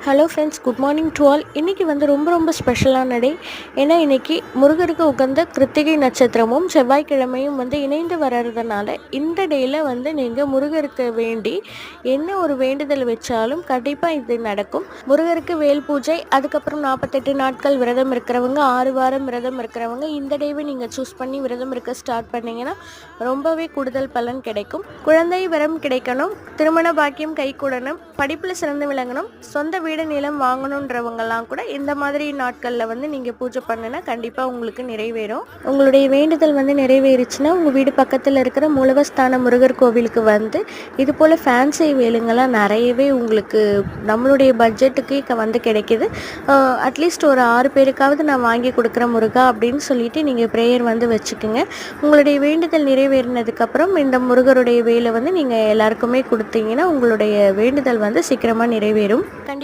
Hello friends, good morning to all. இன்றைக்கி வந்து ரொம்ப ஸ்பெஷலான டே. ஏன்னா இன்றைக்கி முருகருக்கு உகந்த கிருத்திகை நட்சத்திரமும் செவ்வாய்க்கிழமையும் வந்து இணைந்து வர்றதுனால இந்த டேயில் வந்து நீங்கள் முருகருக்கு வேண்டி என்ன ஒரு வேண்டுதல் வச்சாலும் கண்டிப்பாக இது நடக்கும். முருகருக்கு வேல் பூஜை, அதுக்கப்புறம் 48 நாட்கள் விரதம் இருக்கிறவங்க, 6 வாரம் விரதம் இருக்கிறவங்க இந்த டேவை நீங்கள் சூஸ் பண்ணி விரதம் இருக்க ஸ்டார்ட் பண்ணிங்கன்னா ரொம்பவே கூடுதல் பலன் கிடைக்கும். குழந்தை வரம் கிடைக்கணும், திருமண பாக்கியம் கைகூடணும், படிப்பில் சிறந்து விளங்கணும், சொந்த வீடு நிலம் வாங்கணுன்றவங்கலாம் கூட இந்த மாதிரி நாட்களில் வந்து நீங்கள் பூஜை பண்ணினா கண்டிப்பாக உங்களுக்கு நிறைவேறும். உங்களுடைய வேண்டுதல் வந்து நிறைவேறிச்சுன்னா உங்கள் வீடு பக்கத்தில் இருக்கிற மூலவஸ்தான முருகர் கோவிலுக்கு வந்து இது போல் ஃபேன்சி வேலுங்கள்லாம் நிறையவே உங்களுக்கு நம்மளுடைய பட்ஜெட்டுக்கு வந்து கிடைக்கிது. அட்லீஸ்ட் ஒரு 6 பேருக்காவது நான் வாங்கி கொடுக்குற முருகா அப்படின்னு சொல்லிட்டு நீங்கள் ப்ரேயர் வந்து வச்சுக்கோங்க. உங்களுடைய வேண்டுதல் நிறைவேறினதுக்கப்புறம் இந்த முருகருடைய வேலை வந்து நீங்கள் எல்லாருக்குமே கொடுத்தீங்கன்னா உங்களுடைய வேண்டுதல் வந்து சீக்கிரமாக நிறைவேறும். கண்டிப்பாக